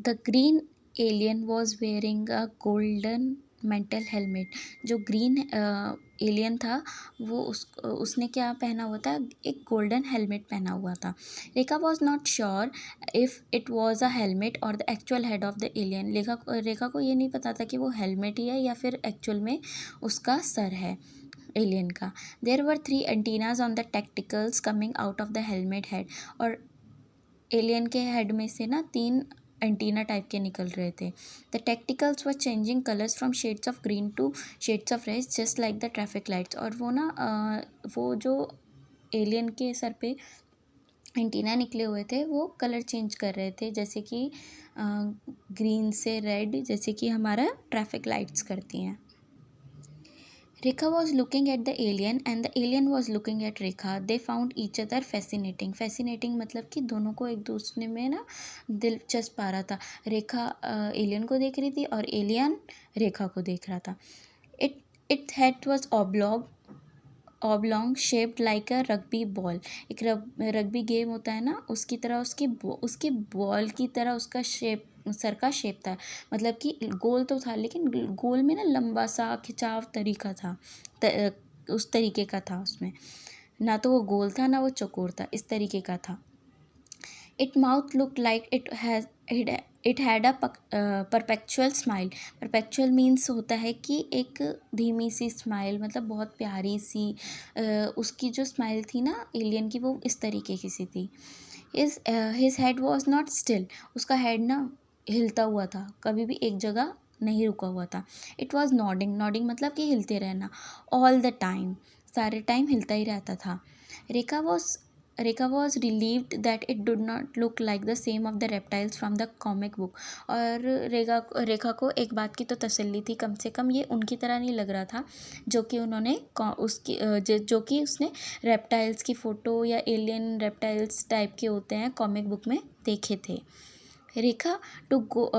The green alien was wearing a golden mental helmet. जो green alien था वो उसने क्या पहना हुआ था, एक गोल्डन हेलमेट पहना हुआ था। Rekha was not sure if it was a helmet or the actual head of the alien. Rekha को ये नहीं पता था कि वो हेलमेट ही है या फिर एक्चुअल में उसका सर है एलियन का। There were 3 antennas on the tentacles coming out of the helmet head. और एलियन के हेड में से ना 3 एंटीना टाइप के निकल रहे थे। The tentacles were changing colours from shades of green to shades of red just like the traffic lights. और वो ना वो जो एलियन के सर पे एंटीना निकले हुए थे वो कलर चेंज कर रहे थे, जैसे कि ग्रीन से रेड, जैसे कि हमारा ट्रैफिक लाइट्स करती हैं। Rekha was looking at the alien and the alien was looking at Rekha. They found each other fascinating. Fascinating मतलब कि दोनों को एक दूसरे में ना दिलचस्प आ रहा था। रेखा एलियन को देख रही थी और एलियन रेखा को देख रहा था। Its head was oblong shaped like a rugby ball. एक रग्बी गेम होता है ना, उसकी तरह उसकी बॉल की तरह उसका शेप, सर का शेप था। मतलब कि गोल तो था लेकिन गोल में ना लंबा सा खिंचाव तरीका था, उस तरीके का था उसमें। ना तो वो गोल था ना वो चौकोर था, इस तरीके का था। It mouth look like it had a perpetual smile. Perpetual means होता है कि एक धीमी सी स्माइल, मतलब बहुत प्यारी सी। उसकी जो स्माइल थी ना एलियन की, वो इस तरीके की सी थी। His head was not still. उसका हेड ना हिलता हुआ था, कभी भी एक जगह नहीं रुका हुआ था। It was nodding. नॉडिंग मतलब कि हिलते रहना, ऑल द टाइम, सारे टाइम हिलता ही रहता था। Rekha was Rekha was relieved that it did not look like the same of the reptiles from the comic book। और रेखा को एक बात की तो तसल्ली थी, कम से कम ये उनकी तरह नहीं लग रहा था जो कि उन्होंने जो कि उसने रेप्टाइल्स की फ़ोटो या एलियन रेप्टाइल्स टाइप के होते हैं कॉमिक बुक में देखे थे। Rekha to go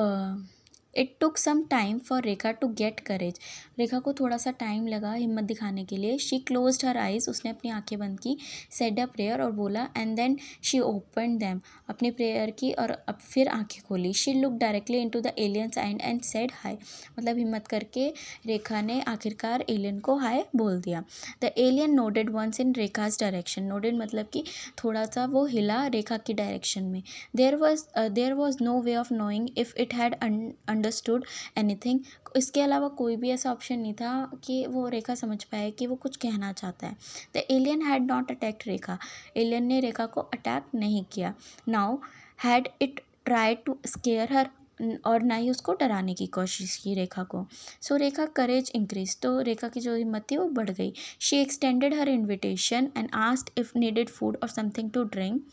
it took some time for Rekha to get courage. रेखा को थोड़ा सा टाइम लगा हिम्मत दिखाने के लिए। She closed her eyes. उसने अपनी आंखें बंद की। सेड अ प्रेयर और बोला, and then she open them. अपनी प्रेयर की और अब फिर आंखें खोली। She look directly into the aliens and said hi. मतलब हिम्मत करके रेखा ने आखिरकार एलियन को हाय बोल दिया। The alien nodded once in Rekha's direction. Nodded मतलब कि थोड़ा सा वो हिला रेखा की डायरेक्शन में। There was no way of knowing if it had understood anything. इसके अलावा कोई भी ऐसा ऑप्शन नहीं था कि वो रेखा समझ पाए कि वो कुछ कहना चाहता है। The alien had not attacked Rekha. Alien ने रेखा को अटैक नहीं किया। Nor had it try to scare her. और ना ही उसको डराने की कोशिश की रेखा को। So Rekha courage increase. तो रेखा की जो हिम्मत थी वो बढ़ गई। She extended her invitation and asked if needed food or something to drink.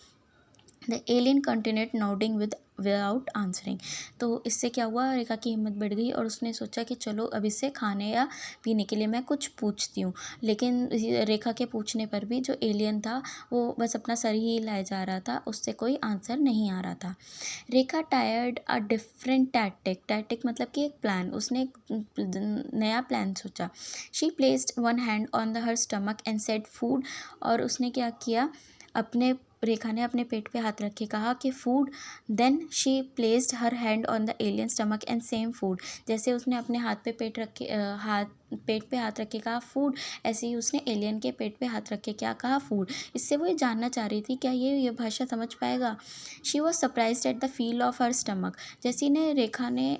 The alien continued nodding without answering. तो इससे क्या हुआ, रेखा की हिम्मत बढ़ गई और उसने सोचा कि चलो अब इससे खाने या पीने के लिए मैं कुछ पूछती हूँ। लेकिन रेखा के पूछने पर भी जो एलियन था वो बस अपना सर ही हिलाए जा रहा था, उससे कोई आंसर नहीं आ रहा था। रेखा टायर्ड अ डिफरेंट टैक्टिक मतलब कि एक प्लान। उसने एक नया प्लान सोचा। She placed one hand on the her stomach and said food. और उसने क्या किया, रेखा ने अपने पेट पे हाथ रख के कहा कि food. Then she placed her hand on the alien stomach and same food. जैसे उसने अपने पेट पे हाथ रख के कहा फूड, ऐसे ही उसने एलियन के पेट पे हाथ रख के क्या कहा, फूड। इससे वो ये जानना चाह रही थी क्या ये भाषा समझ पाएगा। She was surprised at the feel of her stomach. जैसे ही रेखा ने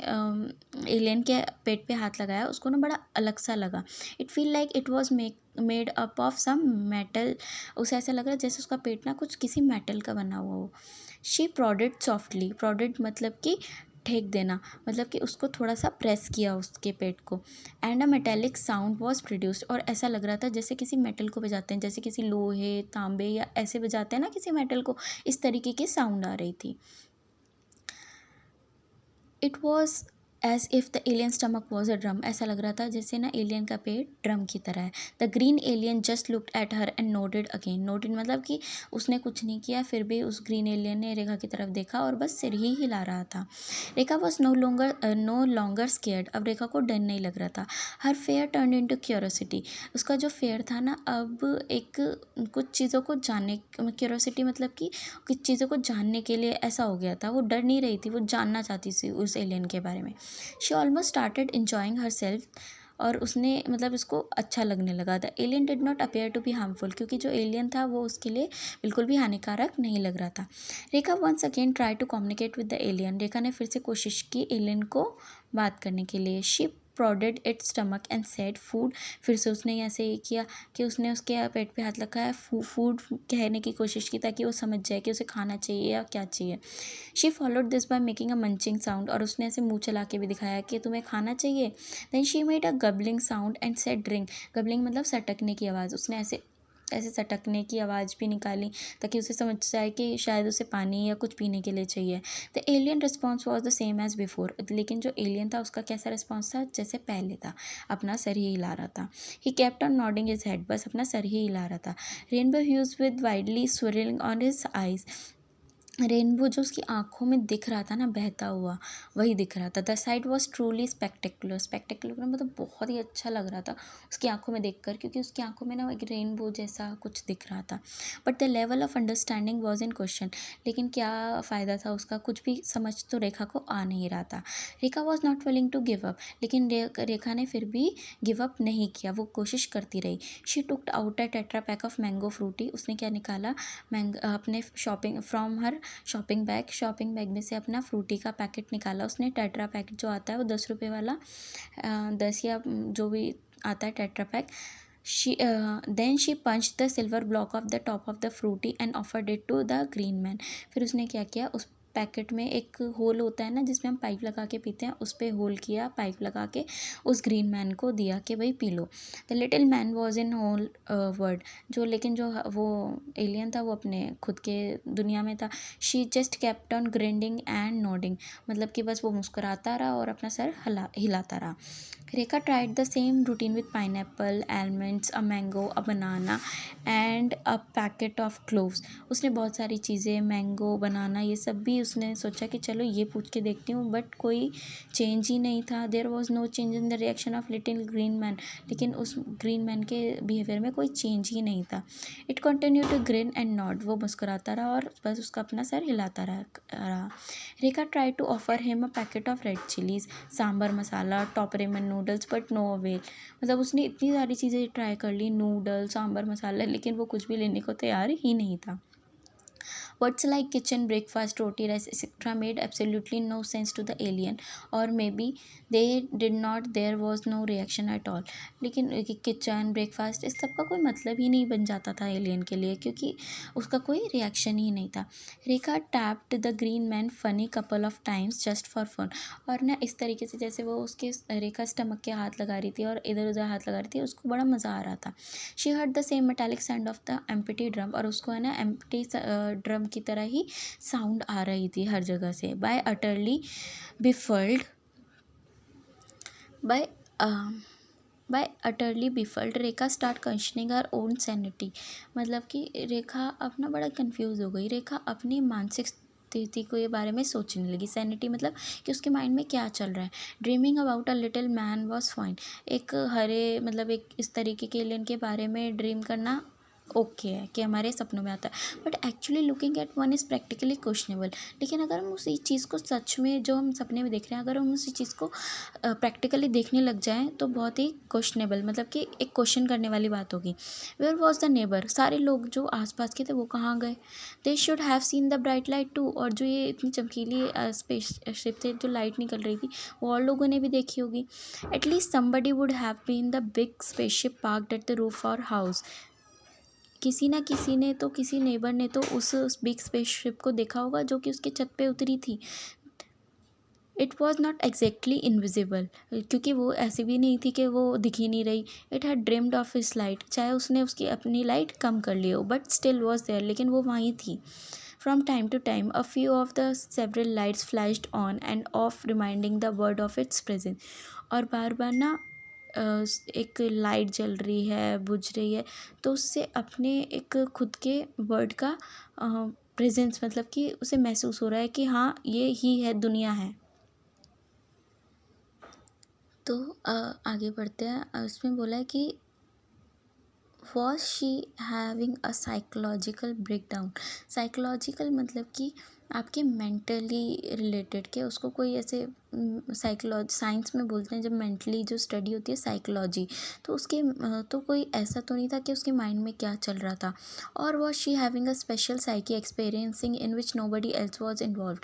एलियन के पेट पे हाथ लगाया, उसको ना बड़ा अलग सा लगा। It feel like it was made up of some metal. उसे ऐसा लग रहा जैसे उसका पेट ना कुछ किसी मेटल का बना हुआ हो। She prodded softly. प्रोडेड मतलब कि ठेक देना, मतलब कि उसको थोड़ा सा प्रेस किया उसके पेट को। And a metallic sound was produced. और ऐसा लग रहा था जैसे किसी मेटल को बजाते हैं, जैसे किसी लोहे तांबे या ऐसे बजाते हैं ना किसी मेटल को, इस तरीके की साउंड आ रही थी। It was as if the alien stomach was a drum, ऐसा लग रहा था जैसे ना एलियन का पेट ड्रम की तरह है। The green alien just looked at her and nodded again. Nodded मतलब कि उसने कुछ नहीं किया, फिर भी उस ग्रीन एलियन ने रेखा की तरफ देखा और बस सिर ही हिला रहा था। Rekha was no longer scared, अब रेखा को डर नहीं लग रहा था। हर फेयर टर्न इनटू क्यूरोसिटी, उसका जो फेयर था ना अब एक कुछ चीज़ों को जानने, क्यूरोसिटी मतलब कि कुछ चीज़ों को जानने के लिए ऐसा हो गया था। वो डर नहीं रही थी, वो जानना चाहती थी उस एलियन के बारे में। She almost started enjoying herself, और उसने मतलब इसको अच्छा लगने लगा था। Alien did not appear to be harmful, क्योंकि जो एलियन था वो उसके लिए बिल्कुल भी हानिकारक नहीं लग रहा था। Rekha once again try to communicate with the alien, Rekha ने फिर से कोशिश की एलियन को बात करने के लिए। She prodded it's stomach and said food, फिर से उसने ऐसे ही किया कि उसने उसके पेट पे हाथ रखा है, फूड कहने की कोशिश की ताकि वो समझ जाए कि उसे खाना चाहिए या क्या चाहिए। She followed this by making a munching sound, और उसने ऐसे मुंह चला के भी दिखाया कि तुम्हें खाना चाहिए। Then she made a gobbling sound and said drink. Gobbling मतलब सटकने की आवाज़, उसने ऐसे ऐसे सटकने की आवाज़ भी निकाली ताकि उसे समझ जाए कि शायद उसे पानी या कुछ पीने के लिए चाहिए। The alien response was the same as before, लेकिन जो एलियन था उसका कैसा रिस्पॉन्स था, जैसे पहले था, अपना सर ही हिला रहा था। He kept on nodding his head, बस अपना सर ही हिला रहा था। Rainbow hues with widely swirling on his eyes, rainbow जो उसकी आंखों में दिख रहा था ना बहता हुआ, वही दिख रहा था। The site was truly spectacular, spectacular मतलब बहुत ही अच्छा लग रहा था उसकी आंखों में देखकर, क्योंकि उसकी आंखों में ना एक रेनबो जैसा कुछ दिख रहा था। But the level of understanding was in question, लेकिन क्या फ़ायदा था उसका, कुछ भी समझ तो रेखा को आ नहीं रहा था। Rekha was not willing to give up, लेकिन रेखा ने फिर भी गिव अप नहीं किया, वो कोशिश करती रही। She took out a tetra pack of mango Frooti, उसने क्या निकाला, अपने shopping from her shopping bag में से अपना फ्रूटी का पैकेट निकाला उसने। टेट्रा पैकेट जो आता है वो 10 रुपये वाला, 10 या जो भी आता है tetra pack. Then she punch the silver block of the top of the Frooti and offered it to the green man. फिर उसने क्या किया, उस पैकेट में एक होल होता है ना जिसमें हम पाइप लगा के पीते हैं, उस पर होल किया पाइप लगा के, उस ग्रीन मैन को दिया कि भाई पी लो। The little man was in whole word, जो लेकिन जो वो एलियन था वो अपने खुद के दुनिया में था। She just kept on grinding and nodding, मतलब कि बस वो मुस्कुराता रहा और अपना सर हिलाता रहा। Rekha tried the same routine with pineapple, almonds, a mango, a banana and a packet of cloves. उसने बहुत सारी चीज़ें, मैंगो, बनाना, ये सब भी उसने सोचा कि चलो ये पूछ के देखती हूँ, बट कोई चेंज ही नहीं था। There was no change in the reaction of little green man, लेकिन उस ग्रीन मैन के बिहेवियर में कोई चेंज ही नहीं था। It continue to grin and nod, वो मुस्कुराता रहा और बस उसका अपना सर हिलाता रहा। Rekha try to offer him a packet of red chillies, sambar masala, Top Ramen noodles, but no avail. मतलब उसने इतनी सारी चीज़ें ट्राई कर ली, नूडल, सांबर मसाला, लेकिन वो कुछ भी लेने को तैयार ही नहीं था। Words like kitchen, breakfast, roti, rice, etc. made absolutely no sense to the alien, or maybe they did not, there was no reaction at all. लेकिन किचन, ब्रेकफास्ट, इस सब का कोई मतलब ही नहीं बन जाता था एलियन के लिए, क्योंकि उसका कोई रिएक्शन ही नहीं था। Rekha tapped the green man funny couple of times just for fun, और ना इस तरीके से जैसे वो उसके रेखा स्टमक के हाथ लगा रही थी और इधर उधर हाथ लगा रही थी, उसको बड़ा मज़ा आ रहा था। She heard the same metallic sound of the empty drum, और उसको है ना एम्प्टी ड्रम की तरह ही साउंड आ रही थी हर जगह से। By utterly befuddled by by utterly befuddled Rekha start questioning her own sanity, मतलब कि रेखा अपना बड़ा कंफ्यूज हो गई। रेखा अपनी मानसिक स्थिति को ये बारे में सोचने लगी। सैनिटी मतलब कि उसके माइंड में क्या चल रहा है। Dreaming about a little man was fine, एक हरे मतलब एक इस तरीके के एलियन के बारे में ड्रीम करना ओके है कि हमारे सपनों में आता है, but actually looking at one is practically questionable. लेकिन अगर हम उसी चीज़ को सच में जो हम सपने में देख रहे हैं, अगर हम उसी चीज़ को प्रैक्टिकली देखने लग जाएं तो बहुत ही क्वेश्चनेबल, मतलब कि एक क्वेश्चन करने वाली बात होगी। वेयर वॉज द नेबर, सारे लोग जो आसपास के थे वो कहाँ गए। They should have seen the bright light too, और जो ये इतनी चमकीली स्पेसशिप थे जो लाइट निकल रही थी वो और लोगों ने भी देखी होगी। At least somebody would have been the big spaceship parked at the roof और हाउस, किसी ना किसी ने तो, किसी नेबर ने तो उस बिग स्पेसशिप को देखा होगा जो कि उसके छत पे उतरी थी। It was not exactly invisible, क्योंकि वो ऐसी भी नहीं थी कि वो दिख ही नहीं रही। It had dreamed of his light, चाहे उसने उसकी अपनी लाइट कम कर ली हो, बट स्टिल वॉज देयर, लेकिन वो वहीं थी। From time to time, a few of the several lights flashed on and off, reminding the bird of its presence. और बार बार ना एक लाइट जल रही है, बुझ रही है, तो उससे अपने एक खुद के बर्ड का प्रेजेंस, मतलब कि उसे महसूस हो रहा है कि हाँ ये ही है, दुनिया है। तो आगे बढ़ते हैं। उसमें बोला है कि was she having a psychological breakdown. Psychological मतलब कि आपके मेंटली रिलेटेड के, उसको कोई ऐसे साइकोलॉजी साइंस में बोलते हैं जब मेंटली जो स्टडी होती है साइकोलॉजी, तो उसके तो कोई ऐसा तो नहीं था कि उसके माइंड में क्या चल रहा था। और was she having a special psyche experiencing in which nobody else was involve.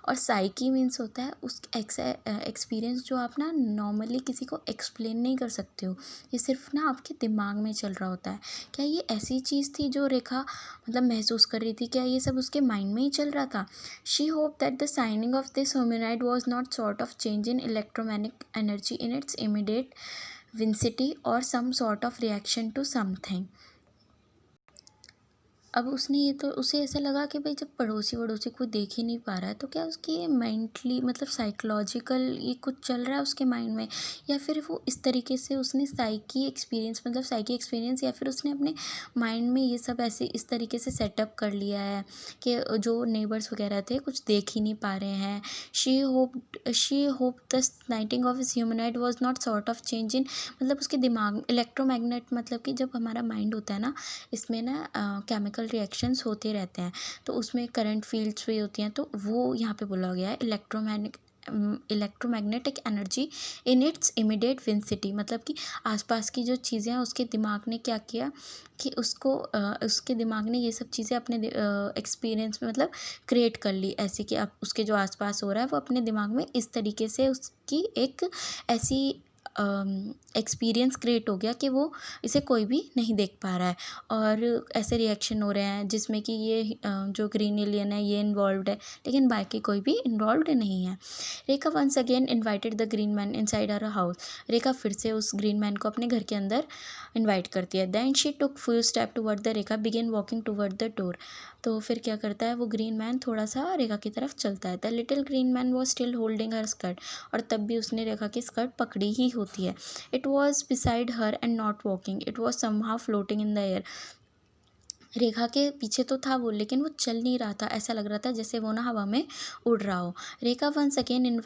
और साइकी मीन्स होता है उस एक्सपीरियंस जो आप ना नॉर्मली किसी को एक्सप्लेन नहीं कर सकते हो, ये सिर्फ ना आपके दिमाग में चल रहा होता है। क्या ये ऐसी चीज़ थी जो रेखा मतलब महसूस कर रही थी? क्या ये सब उसके माइंड में ही चल रहा था? She hope that the signing of this hominid was not sort of change in electromagnetic energy in its immediate विंसिटी or some sort of reaction to something. अब उसने ये तो उसे ऐसा लगा कि भाई जब पड़ोसी वड़ोसी कोई देख ही नहीं पा रहा है, तो क्या उसकी ये मेंटली मतलब साइकोलॉजिकल ये कुछ चल रहा है उसके माइंड में, या फिर वो इस तरीके से उसने साइकी एक्सपीरियंस मतलब साइकी एक्सपीरियंस, या फिर उसने अपने माइंड में ये सब ऐसे इस तरीके से सेटअप कर लिया है कि जो नेबर्स वगैरह थे कुछ देख ही नहीं पा रहे हैं। She hope the नाइटिंग of his humanoid was not sort of change इन, मतलब उसके दिमाग इलेक्ट्रोमैग्नेट, मतलब कि जब हमारा माइंड होता है ना, इसमें ना केमिकल रिएक्शंस होते रहते हैं, तो उसमें करंट फील्ड्स भी होती हैं, तो वो यहाँ पे बोला गया है electromagnetic energy in its immediate विंसिटी, मतलब कि आसपास की जो चीज़ें हैं उसके दिमाग ने क्या किया कि उसके दिमाग ने ये सब चीज़ें अपने एक्सपीरियंस में मतलब क्रिएट कर ली, ऐसे कि अब उसके जो आसपास हो रहा है वो अपने दिमाग में इस तरीके से उसकी एक ऐसी एक्सपीरियंस क्रिएट हो गया कि वो इसे कोई भी नहीं देख पा रहा है, और ऐसे रिएक्शन हो रहे हैं जिसमें कि ये जो ग्रीन एलियन है ये इन्वॉल्व है, लेकिन बाकी कोई भी इन्वॉल्व नहीं है। Rekha once again invited the green man inside her house. Rekha फिर से उस ग्रीन मैन को अपने घर के अंदर इन्वाइट करती है। Then she took few step toward the Rekha begin walking toward the door. तो फिर क्या करता है वो ग्रीन मैन, थोड़ा सा रेखा की तरफ चलता है। The little green man was still holding her skirt, और तब भी उसने रेखा की स्कर्ट पकड़ी ही होती है। It was beside her and not walking, it was somehow floating in the air. Rekha के पीछे तो था वो, लेकिन वो चल नहीं रहा था, ऐसा लग रहा था जैसे वो ना हवा में उड़ रहा हो। रेखा वंस अगेन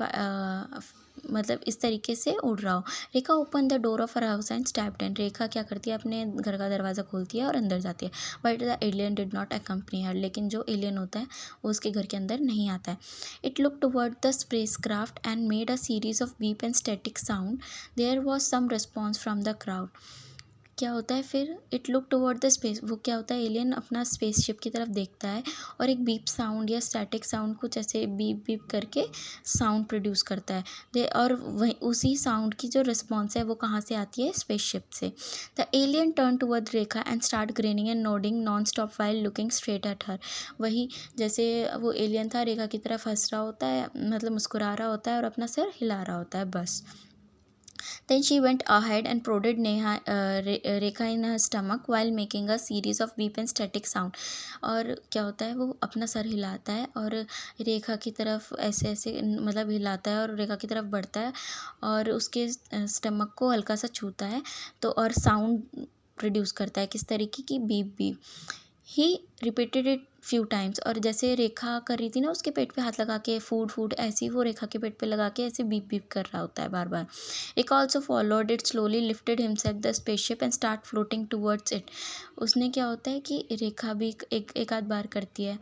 मतलब इस तरीके से उड़ रहा हो। Rekha open the door of her house and stepped in. Rekha क्या करती है, अपने घर का दरवाज़ा खोलती है और अंदर जाती है। But the alien did not accompany her, लेकिन जो एलियन होता है वो उसके घर के अंदर नहीं आता है। It look toward the spacecraft and made a series of beep and static sound. There was some response from the crowd. क्या होता है फिर, it look toward the space, वो क्या होता है एलियन अपना स्पेसशिप की तरफ देखता है और एक बीप साउंड या स्टैटिक साउंड कुछ ऐसे बीप बीप करके साउंड प्रोड्यूस करता है। दे और वही उसी साउंड की जो रिस्पॉन्स है वो कहाँ से आती है, स्पेसशिप से। The alien turn toward Rekha and start graining and nodding non stop while looking straight at her. वही जैसे वो एलियन था रेखा की तरफ हंस रहा होता है, मतलब मुस्कुरा रहा होता है और अपना सिर हिला रहा होता है, बस। Then she went ahead and prodded Rekha in her stomach while making a series of beep and static sound. और क्या होता है वो अपना सर हिलाता है और रेखा की तरफ ऐसे ऐसे मतलब हिलाता है और रेखा की तरफ बढ़ता है और उसके स्टमक को हल्का सा छूता है, तो और साउंड प्रोड्यूस करता है किस तरीके की, beep beep. He repeated it few times, और जैसे रेखा कर रही थी ना उसके पेट पे हाथ लगा के फूड फूड, ऐसे ही वो रेखा के पेट पे लगा के ऐसे बीप बीप कर रहा होता है बार बार। Rekha also followed it slowly lifted himself the spaceship and start floating towards it. उसने क्या होता है कि रेखा भी एक आध बार करती है,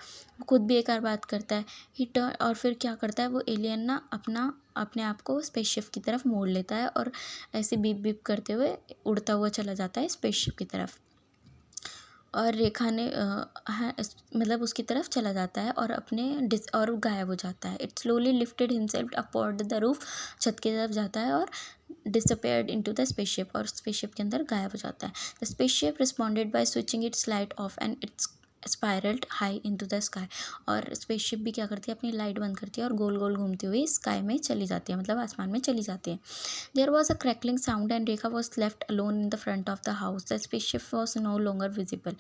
खुद भी एक आध बात करता है। ही टर्न, और फिर क्या करता है वो एलियन ना अपने आप को स्पेसशिप की तरफ मोड़ लेता है और ऐसे बीप बीप करते हुए उड़ता हुआ चला जाता है स्पेसशिप की तरफ। और रेखा ने मतलब उसकी तरफ चला जाता है और और गायब हो जाता है। It slowly lifted himself upward the roof, छत की तरफ जाता है और डिसअपेयर्ड इनटू द स्पेसशिप, और स्पेसशिप के अंदर गायब हो जाता है। The spaceship responded by switching its light off and its spiralled high into the sky. और स्पेसशिप भी क्या करती है, अपनी लाइट बंद करती है और गोल गोल घूमती हुई स्काई में चली जाती है, मतलब आसमान में चली जाती है। There was a crackling sound and Rekha was left alone in the front of the house. The spaceship was no longer visible.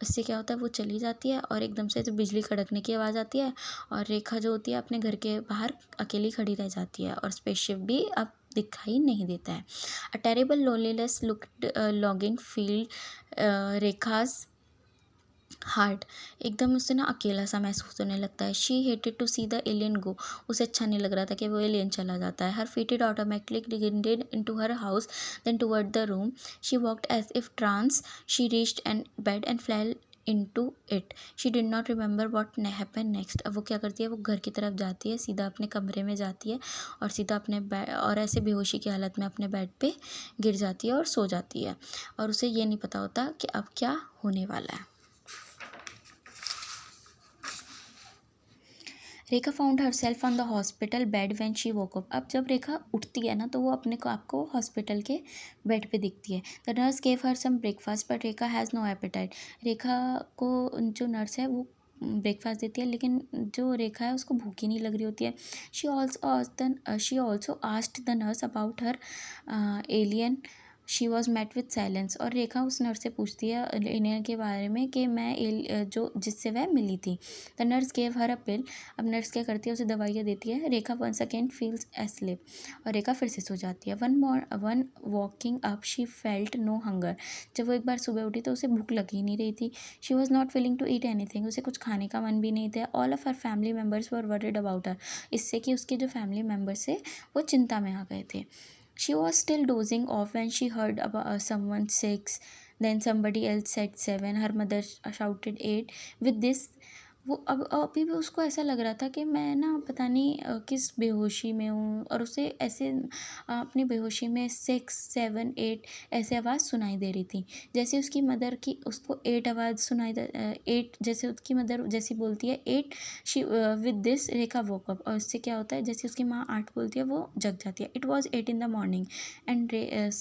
इससे क्या होता है, वो चली जाती है और एकदम से तो बिजली कड़कने की आवाज़ आती है और रेखा जो होती है अपने घर के बाहर अकेली खड़ी रह जाती है और स्पेसशिप भी अब दिखाई नहीं देता है। A terrible loneliness looked longing filled Rekha's heart. एकदम उससे ना अकेला सा महसूस होने लगता है। She hated to see the alien go. उसे अच्छा नहीं लग रहा था कि वो एलियन चला जाता है। Her feet automatically degraded into her house then toward the room she walked as if trance. She reached and bed and fell into it. She did not remember what happened next. अब वो क्या करती है, वो घर की तरफ जाती है, सीधा अपने कमरे में जाती है और सीधा अपने बेड और ऐसे बेहोशी की हालत में अपने बेड पे गिर जाती है और सो जाती है और उसे ये नहीं पता होता कि अब क्या होने वाला है। Rekha found herself on the hospital bed when she woke up. अब जब रेखा उठती है ना तो वो अपने को आपको हॉस्पिटल के बेड पे दिखती है। The nurse gave her some breakfast but Rekha has no appetite. Rekha को जो नर्स है वो ब्रेकफास्ट देती है लेकिन जो रेखा है उसको भूख ही नहीं लग रही होती है। She also asked the nurse about her alien. She was met with silence. और रेखा उस नर्स से पूछती है एलियन के बारे में कि मैं जो जिससे वह मिली थी। The nurse gave her a pill. अब नर्स क्या करती है, उसे दवाइयाँ देती है। Rekha once again feels asleep और रेखा फिर से सो जाती है। On walking up she felt no hunger. जब वो एक बार सुबह उठी तो उसे भूख लग ही नहीं रही थी। She was not willing to eat anything. उसे कुछ खाने का मन भी नहीं था। All of her family members were worried about her. इससे कि उसके जो फैमिली मेम्बर्स थे वो चिंता में आ गए थे। She was still dozing off when she heard about someone 6. Then somebody else said 7. Her mother shouted 8. With this, वो अब अभी भी उसको ऐसा लग रहा था कि मैं ना पता नहीं किस बेहोशी में हूँ और उसे ऐसे अपनी बेहोशी में 6, 7, 8 ऐसे आवाज़ सुनाई दे रही थी। जैसे उसकी मदर की उसको 8 आवाज़ सुनाई 8 जैसे उसकी मदर जैसी बोलती है 8 she with this Rekha woke up. और इससे क्या होता है, जैसे उसकी माँ 8 बोलती है वो जग जाती है। It was 8 in the morning and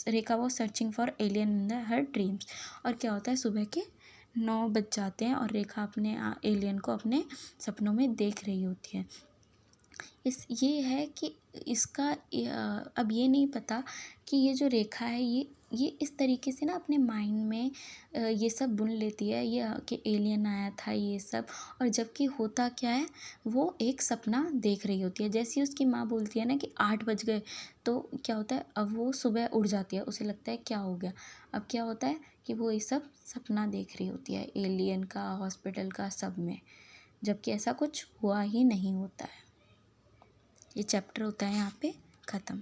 Rekha was searching for alien in the her dreams. और क्या होता है, सुबह के 9 बज जाते हैं और रेखा अपने एलियन को अपने सपनों में देख रही होती है। ये है कि इसका अब ये नहीं पता कि ये जो रेखा है ये इस तरीके से ना अपने माइंड में ये सब बुन लेती है ये कि एलियन आया था ये सब। और जबकि होता क्या है, वो एक सपना देख रही होती है। जैसे ही उसकी माँ बोलती है ना कि 8 बज गए तो क्या होता है, अब वो सुबह उठ जाती है। उसे लगता है क्या हो गया। अब क्या होता है कि वो ये सब सपना देख रही होती है एलियन का, हॉस्पिटल का, सब में, जबकि ऐसा कुछ हुआ ही नहीं होता है। ये चैप्टर होता है यहाँ पे ख़त्म।